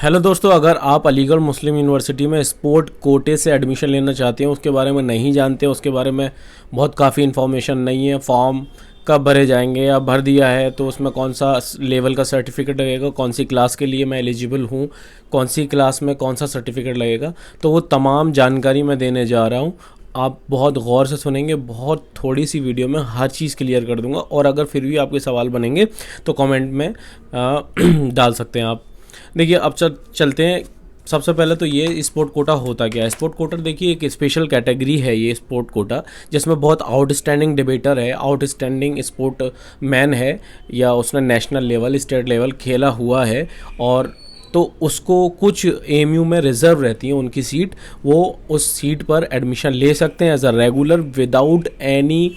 Hello दोस्तों, अगर आप अलीगढ़ मुस्लिम यूनिवर्सिटी में स्पोर्ट कोटे से एडमिशन लेना चाहते हैं, उसके बारे में नहीं जानते, उसके बारे में बहुत काफ़ी इन्फॉर्मेशन नहीं है, फॉर्म कब भरे जाएंगे या भर दिया है तो उसमें कौन सा लेवल का सर्टिफिकेट लगेगा, कौन सी क्लास के लिए मैं एलिजिबल हूँ, कौन सी क्लास में कौन सा सर्टिफिकेट लगेगा, तो वो तमाम जानकारी मैं देने जा रहा हूँ। आप बहुत गौर से सुनेंगे, बहुत थोड़ी सी वीडियो में हर चीज़ क्लियर कर दूंगा। और अगर फिर भी आपके सवाल बनेंगे तो कमेंट में डाल सकते हैं आप। देखिए, अब चलते हैं। सबसे पहले तो ये स्पोर्ट कोटा होता क्या है। स्पोर्ट कोटा देखिए एक स्पेशल कैटेगरी है ये स्पोर्ट कोटा, जिसमें बहुत आउटस्टैंडिंग डिबेटर है, आउटस्टैंडिंग स्पोर्ट मैन है, या उसने नेशनल लेवल स्टेट लेवल खेला हुआ है, और तो उसको कुछ एमयू में रिज़र्व रहती है उनकी सीट, वो उस सीट पर एडमिशन ले सकते हैं as a regular without any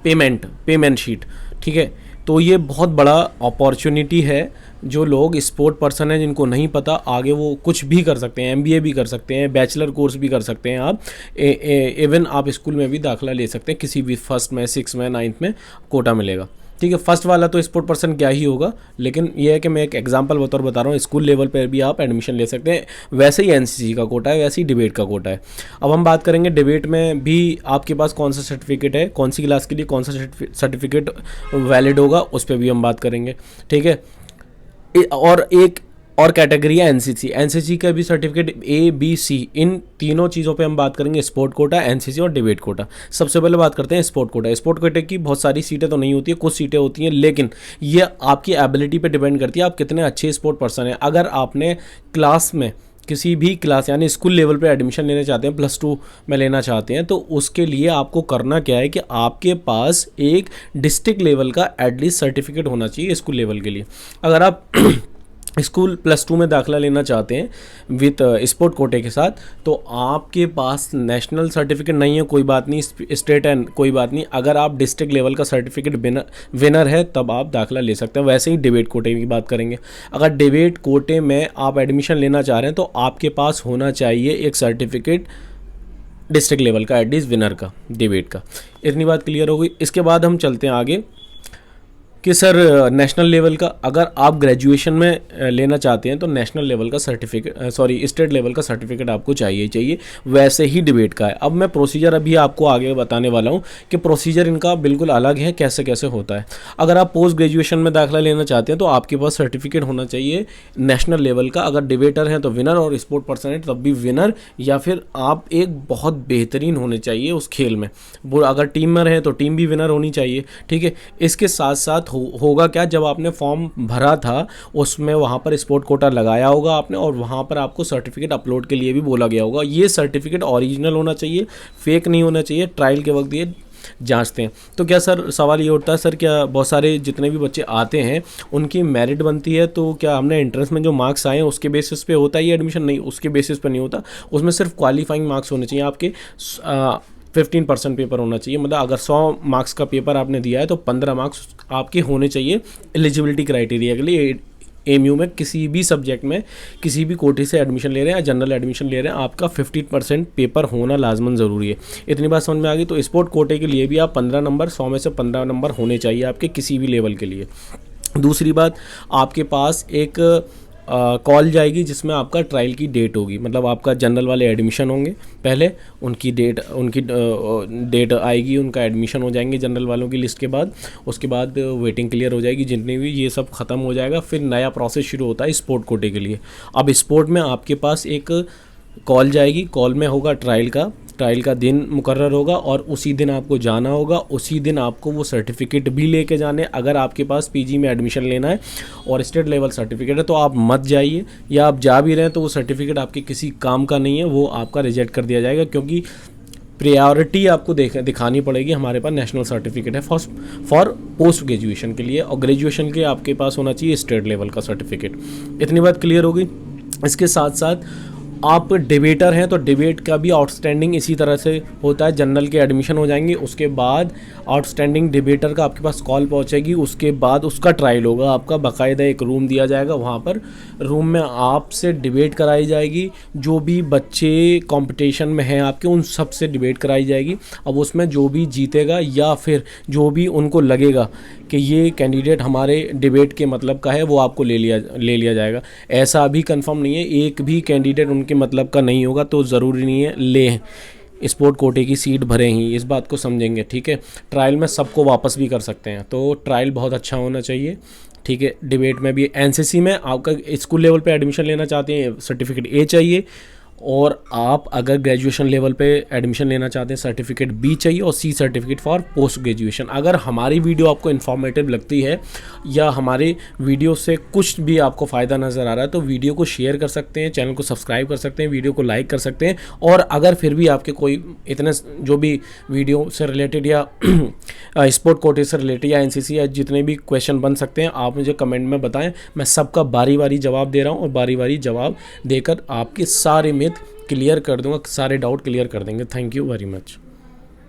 payment seat. ठीक है, तो ये बहुत बड़ा अपॉर्चुनिटी है। जो लोग स्पोर्ट पर्सन हैं, जिनको नहीं पता, आगे वो कुछ भी कर सकते हैं, एमबीए भी कर सकते हैं, बैचलर कोर्स भी कर सकते हैं आप, इवन आप स्कूल में भी दाखिला ले सकते हैं, किसी भी फर्स्ट में, सिक्स में, नाइन्थ में कोटा मिलेगा। ठीक है, फर्स्ट वाला तो स्पोर्ट पर्सन क्या ही होगा, लेकिन ये है कि मैं एक एग्जांपल बता रहा हूँ, स्कूल लेवल पर भी आप एडमिशन ले सकते हैं। वैसे ही एनसीसी का कोटा है, वैसे ही डिबेट का कोटा है। अब हम बात करेंगे डिबेट में भी आपके पास कौन सा सर्टिफिकेट है, कौन सी क्लास के लिए कौन सा सर्टिफिकेट वैलिड होगा, उस पर भी हम बात करेंगे। ठीक है, और एक और कैटेगरी है एनसीसी का भी सर्टिफिकेट ए बी सी, इन तीनों चीज़ों पे हम बात करेंगे, स्पोर्ट कोटा, एनसीसी और डिबेट कोटा। सबसे पहले बात करते हैं स्पोर्ट कोटा। स्पोर्ट कोटे की बहुत सारी सीटें तो नहीं होती है, कुछ सीटें होती हैं, लेकिन ये आपकी एबिलिटी पे डिपेंड करती है, आप कितने अच्छे स्पोर्ट पर्सन हैं। अगर आपने क्लास में किसी भी क्लास यानी स्कूल लेवल पे एडमिशन लेना चाहते हैं, +2 में लेना चाहते हैं, तो उसके लिए आपको करना क्या है कि आपके पास एक डिस्ट्रिक्ट लेवल का एटलीस्ट सर्टिफिकेट होना चाहिए स्कूल लेवल के लिए। अगर आप स्कूल +2 में दाखिला लेना चाहते हैं विथ स्पोर्ट कोटे के साथ, तो आपके पास नेशनल सर्टिफिकेट नहीं है, कोई बात नहीं, स्टेट है कोई बात नहीं, अगर आप डिस्ट्रिक्ट लेवल का सर्टिफिकेट विनर है तब आप दाखिला ले सकते हैं। वैसे ही डिबेट कोटे की बात करेंगे, अगर डिबेट कोटे में आप एडमिशन लेना चाह रहे हैं तो आपके पास होना चाहिए एक सर्टिफिकेट डिस्ट्रिक्ट लेवल का, एटलीस्ट विनर का, डिबेट का। इतनी बात क्लियर हो गई। इसके बाद हम चलते हैं आगे कि सर नेशनल लेवल का, अगर आप ग्रेजुएशन में लेना चाहते हैं तो नेशनल लेवल का सर्टिफिकेट, स्टेट लेवल का सर्टिफिकेट आपको चाहिए। वैसे ही डिबेट का है। अब मैं प्रोसीजर अभी आपको आगे बताने वाला हूं कि प्रोसीजर इनका बिल्कुल अलग है, कैसे कैसे होता है। अगर आप पोस्ट ग्रेजुएशन में दाखिला लेना चाहते हैं तो आपके पास सर्टिफिकेट होना चाहिए नेशनल लेवल का। अगर डिबेटर हैं तो विनर, और स्पोर्ट पर्सन है तब भी विनर, या फिर आप एक बहुत बेहतरीन होने चाहिए उस खेल में। अगर टीम में रहे तो टीम भी विनर होनी चाहिए। ठीक है, इसके साथ साथ होगा क्या, जब आपने फॉर्म भरा था उसमें वहाँ पर स्पोर्ट कोटा लगाया होगा आपने, और वहाँ पर आपको सर्टिफिकेट अपलोड के लिए भी बोला गया होगा। ये सर्टिफिकेट ओरिजिनल होना चाहिए, फेक नहीं होना चाहिए। ट्रायल के वक्त ये जांचते हैं। तो क्या सर, सवाल ये उठता है सर, क्या बहुत सारे जितने भी बच्चे आते हैं उनकी मेरिट बनती है, तो क्या हमने एंट्रेंस में जो मार्क्स आए हैं उसके बेसिस पे होता है ये एडमिशन? नहीं, उसके बेसिस पे नहीं होता। उसमें सिर्फ क्वालिफाइंग मार्क्स होने चाहिए आपके। 15% पेपर होना चाहिए, मतलब अगर 100 मार्क्स का पेपर आपने दिया है तो 15 मार्क्स आपके होने चाहिए एलिजिबिलिटी क्राइटेरिया के लिए। एमयू में किसी भी सब्जेक्ट में किसी भी कोटे से एडमिशन ले रहे हैं या जनरल एडमिशन ले रहे हैं, आपका 15% पेपर होना लाजमन ज़रूरी है। इतनी बात समझ में आ गई। तो स्पोर्ट कोटे के लिए भी आप 15 नंबर, 100 में से 15 नंबर होने चाहिए आपके किसी भी लेवल के लिए। दूसरी बात, आपके पास एक कॉल जाएगी जिसमें आपका ट्रायल की डेट होगी, मतलब आपका जनरल वाले एडमिशन होंगे पहले, उनकी डेट आएगी, उनका एडमिशन हो जाएंगे जनरल वालों की लिस्ट के बाद। उसके बाद वेटिंग क्लियर हो जाएगी, जितनी भी ये सब ख़त्म हो जाएगा, फिर नया प्रोसेस शुरू होता है स्पोर्ट कोटे के लिए। अब स्पोर्ट में आपके पास एक कॉल जाएगी, कॉल में होगा ट्रायल का दिन मुकर्रर होगा, और उसी दिन आपको जाना होगा, उसी दिन आपको वो सर्टिफिकेट भी लेके जाने। अगर आपके पास पीजी में एडमिशन लेना है और स्टेट लेवल सर्टिफिकेट है तो आप मत जाइए, या आप जा भी रहे हैं तो वो सर्टिफिकेट आपके किसी काम का नहीं है, वो आपका रिजेक्ट कर दिया जाएगा, क्योंकि प्रायोरिटी आपको दिखानी पड़ेगी। हमारे पास नेशनल सर्टिफिकेट है फॉर पोस्ट ग्रेजुएशन के लिए, और ग्रेजुएशन के आपके पास होना चाहिए स्टेट लेवल का सर्टिफिकेट। इतनी बात क्लियर होगी। इसके साथ साथ आप डिबेटर हैं तो डिबेट का भी आउटस्टैंडिंग इसी तरह से होता है। जनरल के एडमिशन हो जाएंगे, उसके बाद आउटस्टैंडिंग डिबेटर का आपके पास कॉल पहुंचेगी, उसके बाद उसका ट्रायल होगा। आपका बाकायदा एक रूम दिया जाएगा, वहाँ पर रूम में आपसे डिबेट कराई जाएगी। जो भी बच्चे कंपटीशन में हैं आपके, उन सब से डिबेट कराई जाएगी। अब उसमें जो भी जीतेगा या फिर जो भी उनको लगेगा कि ये कैंडिडेट हमारे डिबेट के मतलब का है, वो आपको ले लिया जाएगा। ऐसा अभी कंफर्म नहीं है, एक भी कैंडिडेट उनके मतलब का नहीं होगा तो ज़रूरी नहीं है ले स्पोर्ट कोटे की सीट भरें ही, इस बात को समझेंगे, ठीक है। ट्रायल में सबको वापस भी कर सकते हैं, तो ट्रायल बहुत अच्छा होना चाहिए, ठीक है। डिबेट में भी, एनसीसी में आपका स्कूल लेवल पे एडमिशन लेना चाहते हैं सर्टिफिकेट ए चाहिए, और आप अगर ग्रेजुएशन लेवल पे एडमिशन लेना चाहते हैं सर्टिफिकेट बी चाहिए, और C certificate for post graduation. अगर हमारी वीडियो आपको इन्फॉर्मेटिव लगती है या हमारे वीडियो से कुछ भी आपको फ़ायदा नज़र आ रहा है तो वीडियो को शेयर कर सकते हैं, चैनल को सब्सक्राइब कर सकते हैं, वीडियो को लाइक कर सकते हैं। और अगर फिर भी आपके कोई इतने जो भी वीडियो से रिलेटेड या स्पोर्ट कोटे से रिलेटेड या एनसीसी या जितने भी क्वेश्चन बन सकते हैं आप मुझे कमेंट में बताएं, मैं सबका बारी बारी जवाब दे रहा हूं, और बारी बारी जवाब देकर आपके सारे मिथ क्लियर कर दूंगा, सारे डाउट क्लियर कर देंगे। Thank you very much.